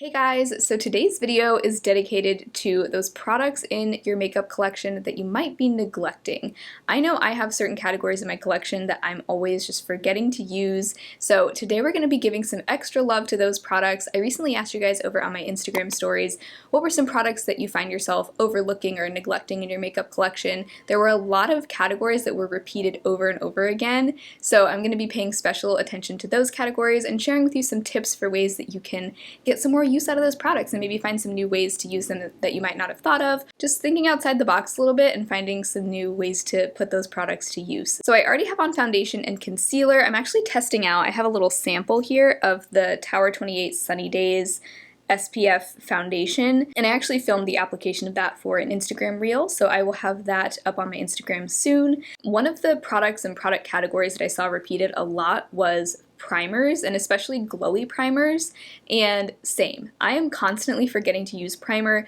Hey guys, so today's video is dedicated to those products in your makeup collection that you might be neglecting. I know I have certain categories in my collection that I'm always just forgetting to use, so today we're going to be giving some extra love to those products. I recently asked you guys over on my Instagram stories, what were some products that you find yourself overlooking or neglecting in your makeup collection? There were a lot of categories that were repeated over and over again, so I'm going to be paying special attention to those categories and sharing with you some tips for ways that you can get some more use out of those products and maybe find some new ways to use them that you might not have thought of. Just thinking outside the box a little bit and finding some new ways to put those products to use. So I already have on foundation and concealer. I'm actually testing out, I have a little sample here of the Tower 28 Sunny Days SPF foundation, and I actually filmed the application of that for an Instagram reel, so I will have that up on my Instagram soon. One of the products and product categories that I saw repeated a lot was primers, and especially glowy primers, and same. I am constantly forgetting to use primer,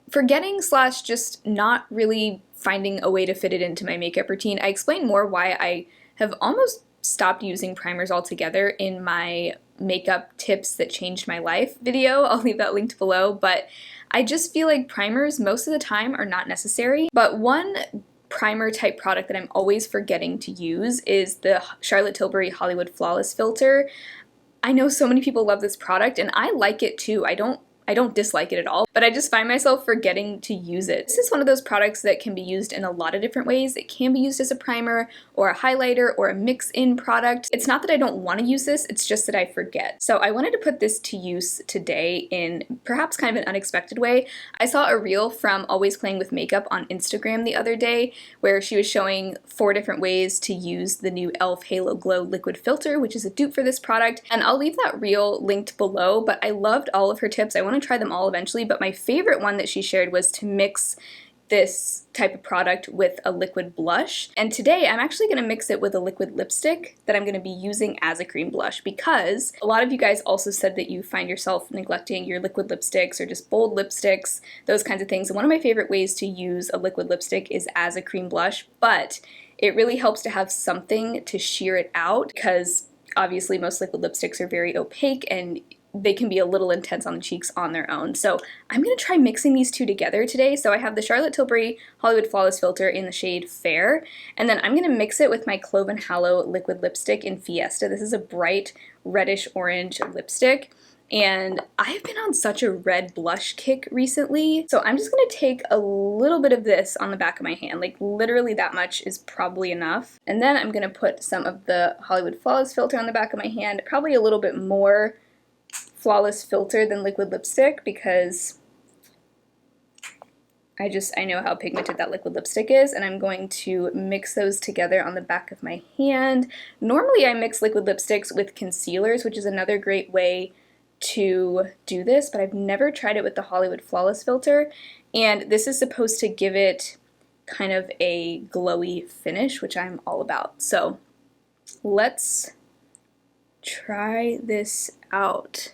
forgetting slash just not really finding a way to fit it into my makeup routine. I explain more why I have almost stopped using primers altogether in my makeup tips that changed my life video. I'll leave that linked below, but I just feel like primers most of the time are not necessary. But one primer type product that I'm always forgetting to use is the Charlotte Tilbury Hollywood Flawless Filter. I know so many people love this product and I like it too. I don't dislike it at all, but I just find myself forgetting to use it. This is one of those products that can be used in a lot of different ways. It can be used as a primer or a highlighter or a mix-in product. It's not that I don't want to use this, it's just that I forget. So I wanted to put this to use today in perhaps kind of an unexpected way. I saw a reel from Always Playing with Makeup on Instagram the other day where she was showing 4 different ways to use the new e.l.f. Halo Glow liquid filter, which is a dupe for this product, and I'll leave that reel linked below, but I loved all of her tips. I want to try them all eventually, but my favorite one that she shared was to mix this type of product with a liquid blush. And today I'm actually going to mix it with a liquid lipstick that I'm going to be using as a cream blush, because a lot of you guys also said that you find yourself neglecting your liquid lipsticks or just bold lipsticks, those kinds of things. And one of my favorite ways to use a liquid lipstick is as a cream blush, but it really helps to have something to sheer it out, because obviously most liquid lipsticks are very opaque and they can be a little intense on the cheeks on their own. So I'm going to try mixing these two together today. So I have the Charlotte Tilbury Hollywood Flawless Filter in the shade Fair, and then I'm going to mix it with my Clove and Hallow liquid lipstick in Fiesta. This is a bright reddish orange lipstick, and I've been on such a red blush kick recently. So I'm just going to take a little bit of this on the back of my hand, like literally that much is probably enough. And then I'm going to put some of the Hollywood Flawless Filter on the back of my hand, probably a little bit more Flawless Filter than liquid lipstick, because I know how pigmented that liquid lipstick is, and I'm going to mix those together on the back of my hand. Normally I mix liquid lipsticks with concealers, which is another great way to do this, but I've never tried it with the Hollywood Flawless Filter, and this is supposed to give it kind of a glowy finish, which I'm all about. So let's try this out.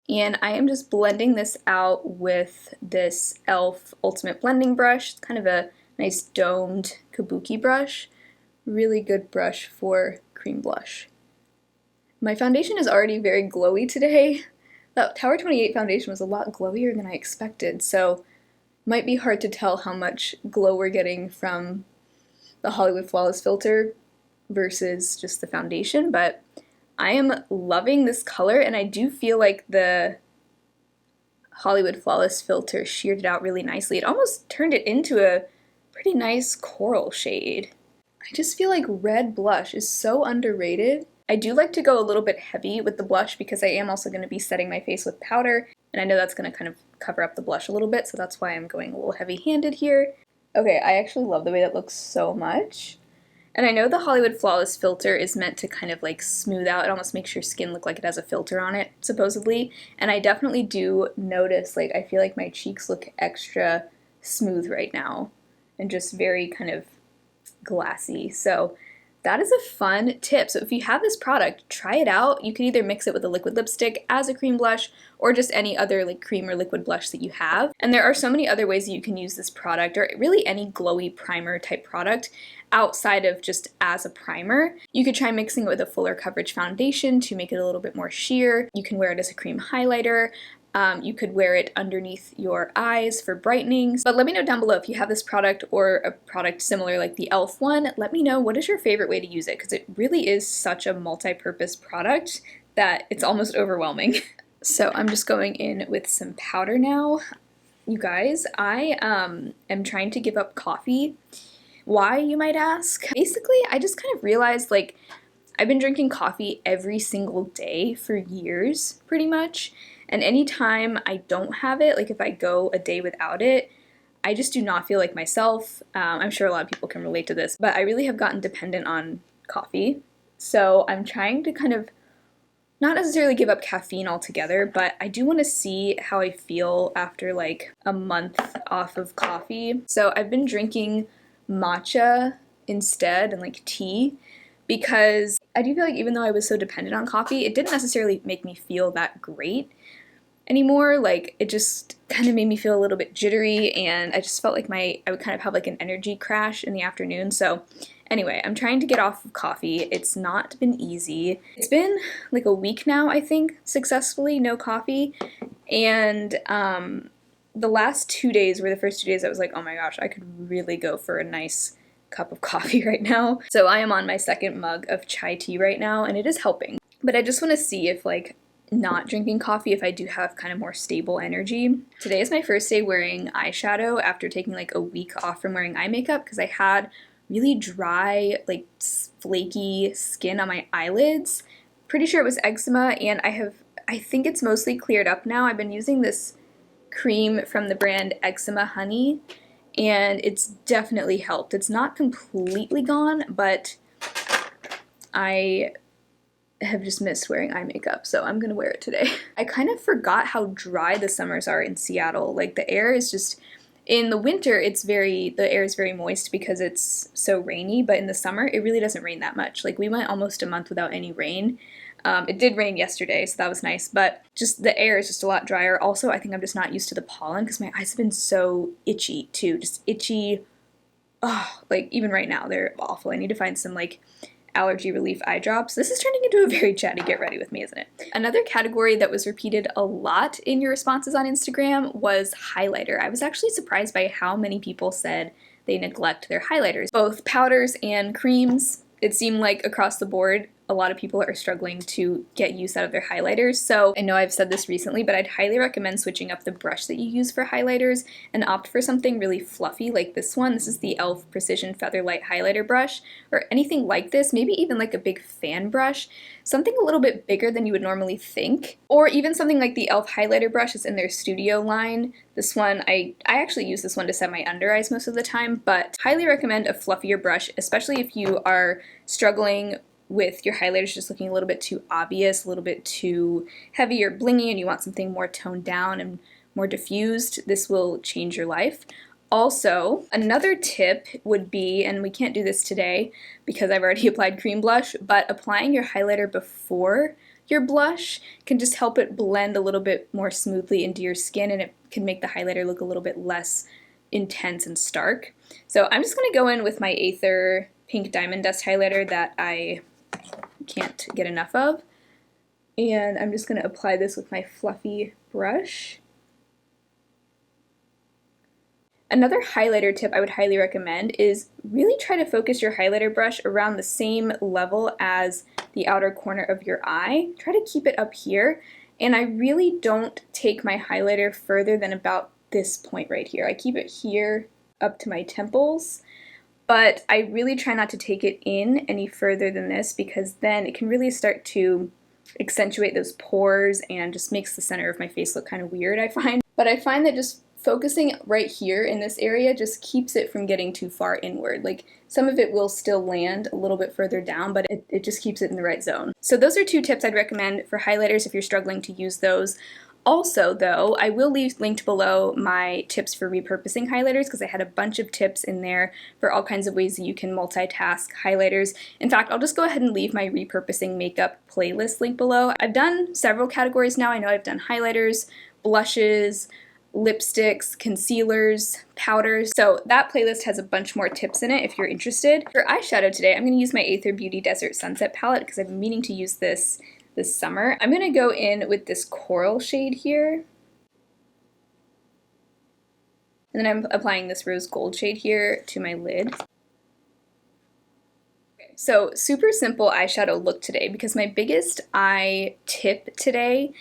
And I am just blending this out with this e.l.f. Ultimate Blending Brush. It's kind of a nice domed kabuki brush. Really good brush for cream blush. My foundation is already very glowy today. That Tower 28 foundation was a lot glowier than I expected, so might be hard to tell how much glow we're getting from the Hollywood Flawless Filter versus just the foundation, but I am loving this color, and I do feel like the Hollywood Flawless Filter sheared it out really nicely. It almost turned it into a pretty nice coral shade. I just feel like red blush is so underrated. I do like to go a little bit heavy with the blush because I am also going to be setting my face with powder, and I know that's going to kind of cover up the blush a little bit, so that's why I'm going a little heavy-handed here. Okay, I actually love the way that looks so much. And I know the Hollywood Flawless Filter is meant to kind of like smooth out. It almost makes your skin look like it has a filter on it, supposedly. And I definitely do notice, like, I feel like my cheeks look extra smooth right now and just very kind of glassy. So That is a fun tip. So if you have this product, try it out. You can either mix it with a liquid lipstick as a cream blush or just any other like cream or liquid blush that you have. And there are so many other ways that you can use this product, or really any glowy primer type product, outside of just as a primer. You could try mixing it with a fuller coverage foundation to make it a little bit more sheer. You can wear it as a cream highlighter. You could wear it underneath your eyes for brightening. But let me know down below if you have this product or a product similar like the e.l.f. one. Let me know what is your favorite way to use it, because it really is such a multi-purpose product that it's almost overwhelming. So I'm just going in with some powder now. You guys, I am trying to give up coffee. Why, you might ask? Basically, I just kind of realized like I've been drinking coffee every single day for years, pretty much. And anytime I don't have it, like if I go a day without it, I just do not feel like myself. I'm sure a lot of people can relate to this, but I really have gotten dependent on coffee. So I'm trying to kind of not necessarily give up caffeine altogether, but I do want to see how I feel after like a month off of coffee. So I've been drinking matcha instead and like tea, because I do feel like even though I was so dependent on coffee, it didn't necessarily make me feel that great anymore. Like it just kind of made me feel a little bit jittery, and I just felt like I would kind of have like an energy crash in the afternoon. So anyway, I'm trying to get off of coffee. It's not been easy. It's been like a week now, I think, successfully, no coffee. And the last 2 days were the first 2 days I was like, oh my gosh, I could really go for a nice cup of coffee right now. So I am on my second mug of chai tea right now, and it is helping. But I just want to see if like not drinking coffee, if I do have kind of more stable energy. Today is my first day wearing eyeshadow after taking like a week off from wearing eye makeup, because I had really dry, like flaky skin on my eyelids. Pretty sure it was eczema, and I think it's mostly cleared up now. I've been using this cream from the brand Eczema Honey, and it's definitely helped. It's not completely gone, but I have just missed wearing eye makeup, so I'm gonna wear it today. I kind of forgot how dry the summers are in Seattle. Like the air is just, in the winter the air is very moist because it's so rainy, but in the summer it really doesn't rain that much. Like we went almost a month without any rain. It did rain yesterday, so that was nice, but just the air is just a lot drier. Also, I think I'm just not used to the pollen because my eyes have been so itchy too, just itchy. Oh, like even right now they're awful. I need to find some like allergy relief eye drops. This is turning into a very chatty get ready with me, isn't it? Another category that was repeated a lot in your responses on Instagram was highlighter. I was actually surprised by how many people said they neglect their highlighters, both powders and creams. It seemed like across the board, a lot of people are struggling to get use out of their highlighters. So I know I've said this recently, but I'd highly recommend switching up the brush that you use for highlighters and opt for something really fluffy like this one. This is the e.l.f. Precision Featherlight Highlighter Brush, or anything like this, maybe even like a big fan brush, something a little bit bigger than you would normally think, or even something like the e.l.f. highlighter brush is in their Studio line. This one, I actually use this one to set my under eyes most of the time, but highly recommend a fluffier brush, especially if you are struggling with your highlighters just looking a little bit too obvious, a little bit too heavy or blingy, and you want something more toned down and more diffused. This will change your life. Also, another tip would be, and we can't do this today because I've already applied cream blush, but applying your highlighter before your blush can just help it blend a little bit more smoothly into your skin, and it can make the highlighter look a little bit less intense and stark. So I'm just going to go in with my ATHR Pink Diamond Dust highlighter that I can't get enough of, and I'm just going to apply this with my fluffy brush. Another highlighter tip I would highly recommend is really try to focus your highlighter brush around the same level as the outer corner of your eye. Try to keep it up here, and I really don't take my highlighter further than about this point right here. I keep it here up to my temples, but I really try not to take it in any further than this, because then it can really start to accentuate those pores and just makes the center of my face look kind of weird, I find. But I find that just focusing right here in this area just keeps it from getting too far inward. Like some of it will still land a little bit further down, but it just keeps it in the right zone. So those are two tips I'd recommend for highlighters if you're struggling to use those. Also, though, I will leave linked below my tips for repurposing highlighters because I had a bunch of tips in there for all kinds of ways that you can multitask highlighters. In fact, I'll just go ahead and leave my repurposing makeup playlist link below. I've done several categories now. I know I've done highlighters, blushes, lipsticks, concealers, powders. So that playlist has a bunch more tips in it if you're interested. For eyeshadow today, I'm going to use my ATHR Beauty Desert Sunset palette because I've been meaning to use this summer. I'm going to go in with this coral shade here. And then I'm applying this rose gold shade here to my lid. Okay, so super simple eyeshadow look today because my biggest eye tip today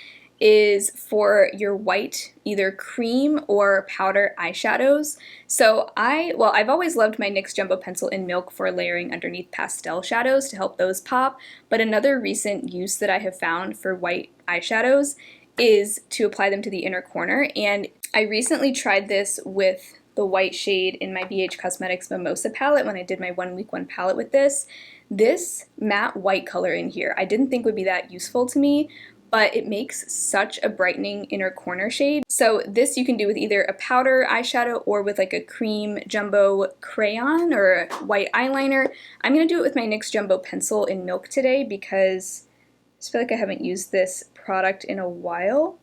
is for your white, either cream or powder eyeshadows. So I've always loved my NYX Jumbo Pencil in Milk for layering underneath pastel shadows to help those pop, but another recent use that I have found for white eyeshadows is to apply them to the inner corner, and I recently tried this with the white shade in my BH Cosmetics Mimosa palette when I did my 1 week 1 palette with this. This matte white color in here I didn't think would be that useful to me, but it makes such a brightening inner corner shade. So this you can do with either a powder eyeshadow or with like a cream jumbo crayon or a white eyeliner. I'm going to do it with my NYX Jumbo Pencil in Milk today because I just feel like I haven't used this product in a while.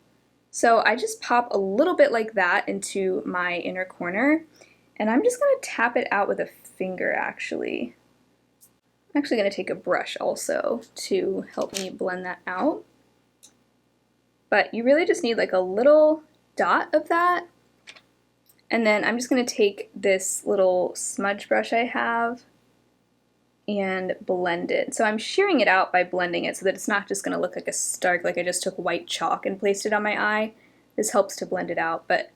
So I just pop a little bit like that into my inner corner, and I'm just going to tap it out with a finger actually. I'm actually going to take a brush also to help me blend that out. But you really just need like a little dot of that. And then I'm just going to take this little smudge brush I have and blend it. So I'm shearing it out by blending it so that it's not just going to look like a stark, like I just took white chalk and placed it on my eye. This helps to blend it out, but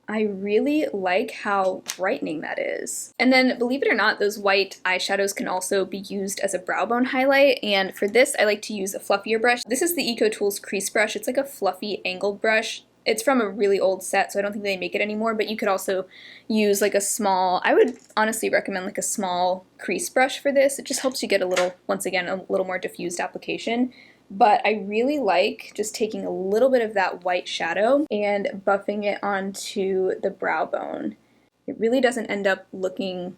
I really like how brightening that is. And then, believe it or not, those white eyeshadows can also be used as a brow bone highlight, and for this I like to use a fluffier brush. This is the EcoTools crease brush. It's like a fluffy angled brush. It's from a really old set, so I don't think they make it anymore, but you could also use like a small, I would honestly recommend like a small crease brush for this. It just helps you get a little, once again, a little more diffused application. But I really like just taking a little bit of that white shadow and buffing it onto the brow bone. It really doesn't end up looking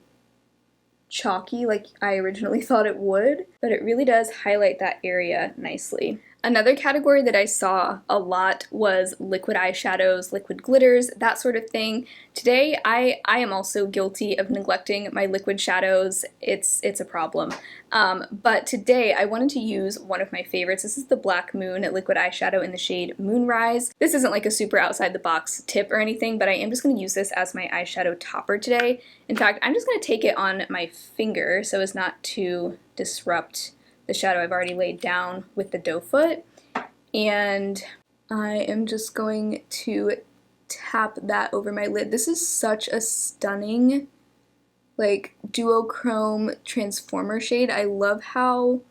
chalky like I originally thought it would, but it really does highlight that area nicely. Another category that I saw a lot was liquid eyeshadows, liquid glitters, that sort of thing. Today, I am also guilty of neglecting my liquid shadows. It's a problem. But today, I wanted to use one of my favorites. This is the Black Moon liquid eyeshadow in the shade Moonrise. This isn't like a super outside the box tip or anything, but I am just going to use this as my eyeshadow topper today. In fact, I'm just going to take it on my finger so as not to disrupt the shadow I've already laid down with the doe foot, and I am just going to tap that over my lid. This is such a stunning like duochrome transformer shade. I love how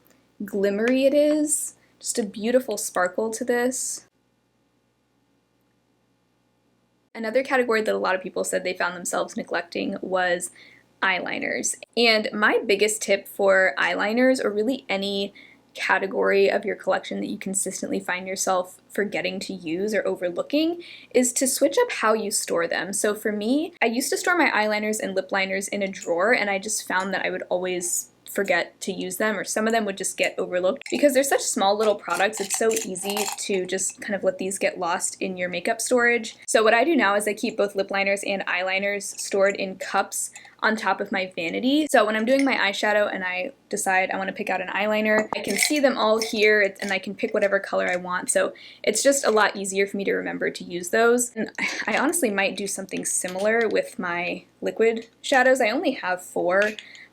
glimmery it is. Just a beautiful sparkle to this. Another category that a lot of people said they found themselves neglecting was eyeliners. And my biggest tip for eyeliners, or really any category of your collection that you consistently find yourself forgetting to use or overlooking, is to switch up how you store them. So for me, I used to store my eyeliners and lip liners in a drawer, and I just found that I would always forget to use them, or some of them would just get overlooked. Because they're such small little products, it's so easy to just kind of let these get lost in your makeup storage. So what I do now is I keep both lip liners and eyeliners stored in cups on top of my vanity. So when I'm doing my eyeshadow and I decide I want to pick out an eyeliner, I can see them all here and I can pick whatever color I want. So it's just a lot easier for me to remember to use those. And I honestly might do something similar with my liquid shadows. I only have 4,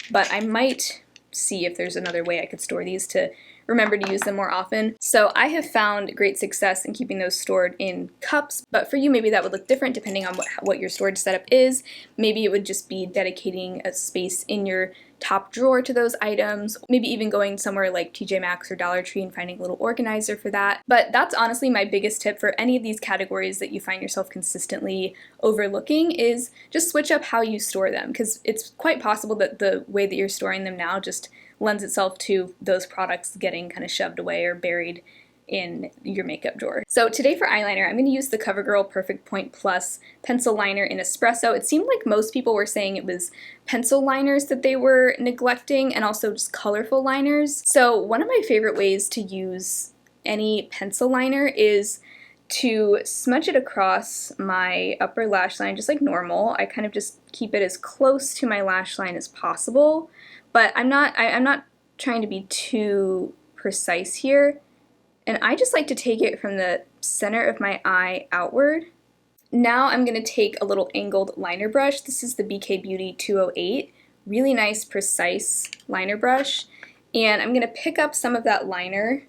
but I might see if there's another way I could store these to remember to use them more often. So I have found great success in keeping those stored in cups, but for you maybe that would look different depending on what your storage setup is. Maybe it would just be dedicating a space in your top drawer to those items, maybe even going somewhere like TJ Maxx or Dollar Tree and finding a little organizer for that. But that's honestly my biggest tip for any of these categories that you find yourself consistently overlooking, is just switch up how you store them, because it's quite possible that the way that you're storing them now just lends itself to those products getting kind of shoved away or buried in your makeup drawer. So today for eyeliner, I'm going to use the CoverGirl Perfect Point Plus pencil liner in espresso. It seemed like most people were saying it was pencil liners that they were neglecting, and also just colorful liners. So one of my favorite ways to use any pencil liner is to smudge it across my upper lash line just like normal. I kind of just keep it as close to my lash line as possible, but I'm not trying to be too precise here. And I just like to take it from the center of my eye outward. Now I'm going to take a little angled liner brush. This is the BK Beauty 208. Really nice, precise liner brush. And I'm going to pick up some of that liner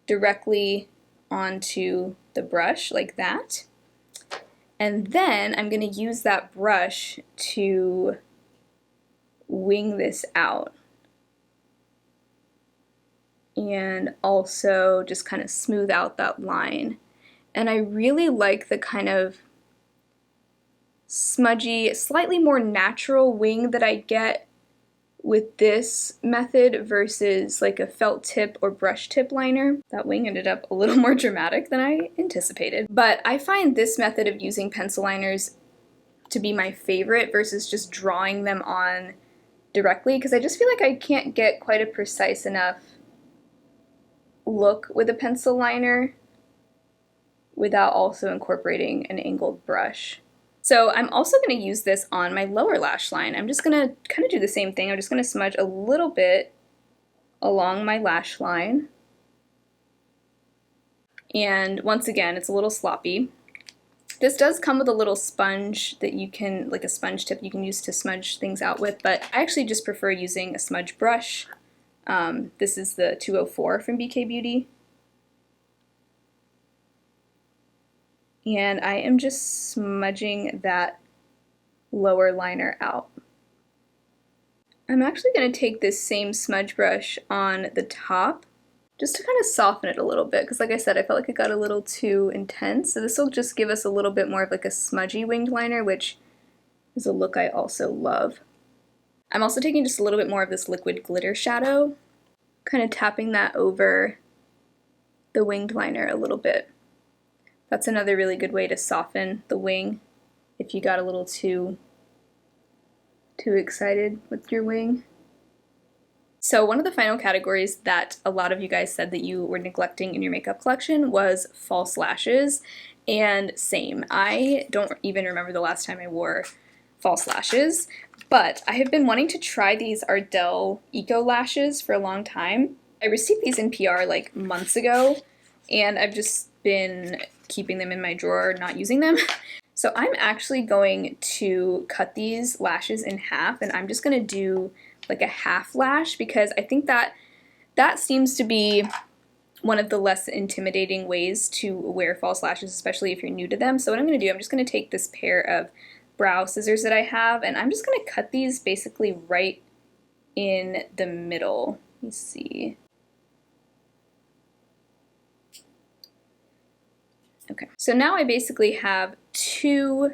directly onto the brush like that. And then I'm going to use that brush to wing this out. And also just kind of smooth out that line. And I really like the kind of smudgy, slightly more natural wing that I get with this method versus like a felt tip or brush tip liner. That wing ended up a little more dramatic than I anticipated. But I find this method of using pencil liners to be my favorite versus just drawing them on directly, because I just feel like I can't get quite a precise enough look with a pencil liner without also incorporating an angled brush. So I'm also going to use this on my lower lash line. I'm just going to kind of do the same thing. I'm just going to smudge a little bit along my lash line. And once again, it's a little sloppy. This does come with a little sponge that you can, like a sponge tip you can use to smudge things out with, but I actually just prefer using a smudge brush. This is the 204 from BK Beauty. And I am just smudging that lower liner out. I'm actually going to take this same smudge brush on the top just to kind of soften it a little bit, because like I said, I felt like it got a little too intense. So this will just give us a little bit more of like a smudgy winged liner, which is a look I also love. I'm also taking just a little bit more of this liquid glitter shadow, kind of tapping that over the winged liner a little bit. That's another really good way to soften the wing if you got a little too excited with your wing. So one of the final categories that a lot of you guys said that you were neglecting in your makeup collection was false lashes, and same. I don't even remember the last time I wore false lashes, but I have been wanting to try these Ardell Eco Lashes for a long time. I received these in PR like months ago, and I've just been keeping them in my drawer, not using them. So I'm actually going to cut these lashes in half, and I'm just going to do like a half lash, because I think that seems to be one of the less intimidating ways to wear false lashes, especially if you're new to them. So what I'm going to do, I'm just going to take this pair of brow scissors that I have, and I'm just going to cut these basically right in the middle. Let me see. Okay, so now I basically have two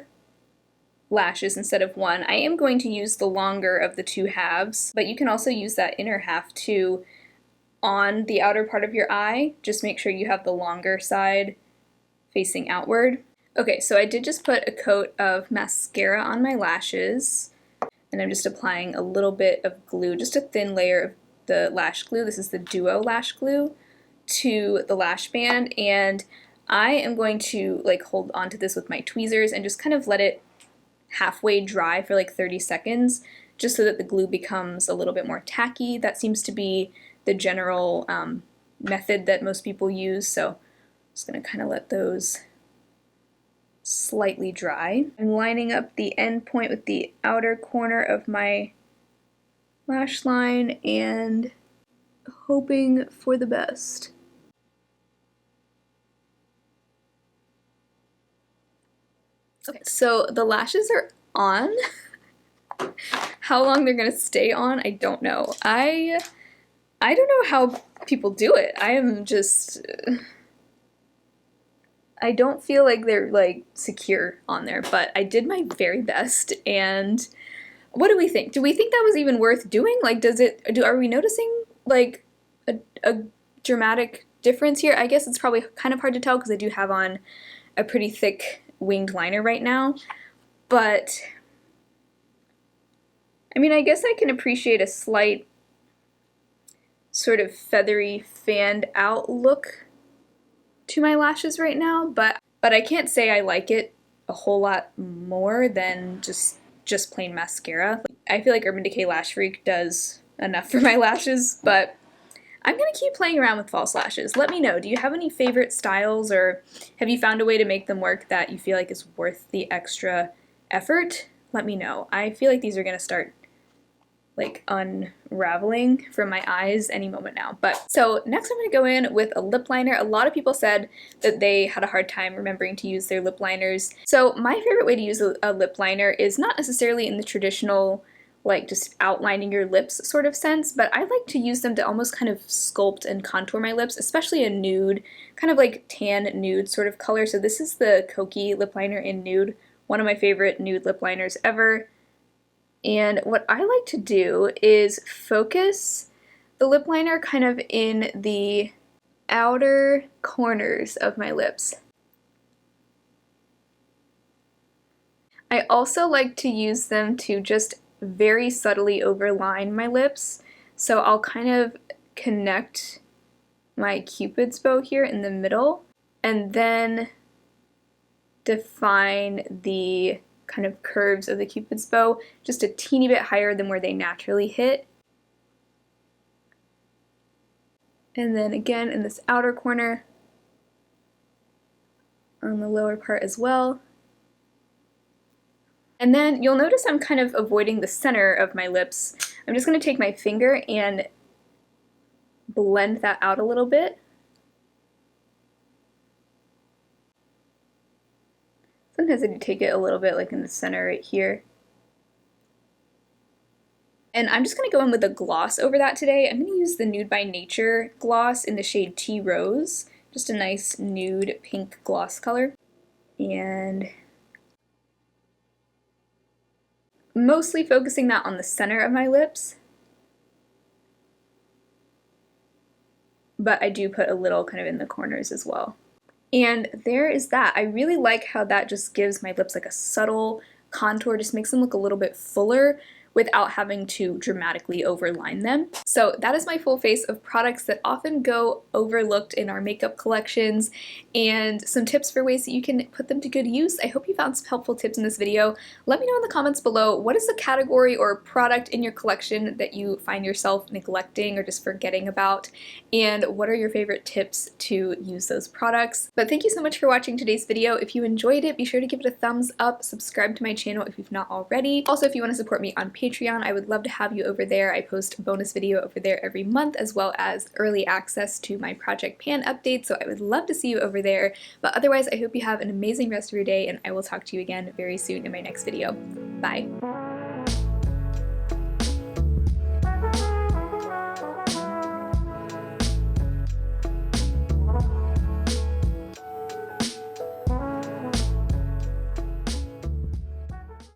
lashes instead of one. I am going to use the longer of the two halves, but you can also use that inner half too on the outer part of your eye. Just make sure you have the longer side facing outward. Okay, so I did just put a coat of mascara on my lashes, and I'm just applying a little bit of glue, just a thin layer of the lash glue. This is the Duo lash glue, to the lash band, and I am going to like hold onto this with my tweezers and just kind of let it halfway dry for like 30 seconds, just so that the glue becomes a little bit more tacky. That seems to be the general method that most people use, so I'm just going to kind of let those slightly dry. I'm lining up the end point with the outer corner of my lash line and hoping for the best. Okay, so the lashes are on. How long they're gonna stay on, I don't know. I don't know how people do it. I am just, I don't feel like they're like secure on there, but I did my very best. And what do we think? Do we think that was even worth doing? Like, are we noticing like a dramatic difference here. I guess it's probably kind of hard to tell because I do have on a pretty thick winged liner right now, but I mean, I guess I can appreciate a slight sort of feathery fanned out look to my lashes right now, but I can't say I like it a whole lot more than just plain mascara. I feel like Urban Decay Lash Freak does enough for my lashes, but I'm gonna keep playing around with false lashes. Let me know, do you have any favorite styles, or have you found a way to make them work that you feel like is worth the extra effort? Let me know. I feel like these are gonna start like unraveling from my eyes any moment now. But so next I'm going to go in with a lip liner. A lot of people said that they had a hard time remembering to use their lip liners. So my favorite way to use a lip liner is not necessarily in the traditional like just outlining your lips sort of sense, but I like to use them to almost kind of sculpt and contour my lips, especially a nude, kind of like tan nude sort of color. So this is the Kokie lip liner in nude, one of my favorite nude lip liners ever. And what I like to do is focus the lip liner kind of in the outer corners of my lips. I also like to use them to just very subtly overline my lips. So I'll kind of connect my Cupid's bow here in the middle and then define the kind of curves of the Cupid's bow just a teeny bit higher than where they naturally hit. And then again in this outer corner on the lower part as well. And then you'll notice I'm kind of avoiding the center of my lips. I'm just going to take my finger and blend that out a little bit. Sometimes I do take it a little bit like in the center right here. And I'm just going to go in with a gloss over that today. I'm going to use the Nude by Nature gloss in the shade Tea Rose. Just a nice nude pink gloss color. And mostly focusing that on the center of my lips. But I do put a little kind of in the corners as well. And there is that. I really like how that just gives my lips like a subtle contour, just makes them look a little bit fuller without having to dramatically overline them. So that is my full face of products that often go overlooked in our makeup collections, and some tips for ways that you can put them to good use. I hope you found some helpful tips in this video. Let me know in the comments below, what is the category or product in your collection that you find yourself neglecting or just forgetting about, and what are your favorite tips to use those products. But thank you so much for watching today's video. If you enjoyed it, be sure to give it a thumbs up, subscribe to my channel if you've not already. Also, if you want to support me on Patreon, I would love to have you over there. I post a bonus video over there every month, as well as early access to my Project Pan updates, so I would love to see you over there. But otherwise, I hope you have an amazing rest of your day, and I will talk to you again very soon in my next video. Bye!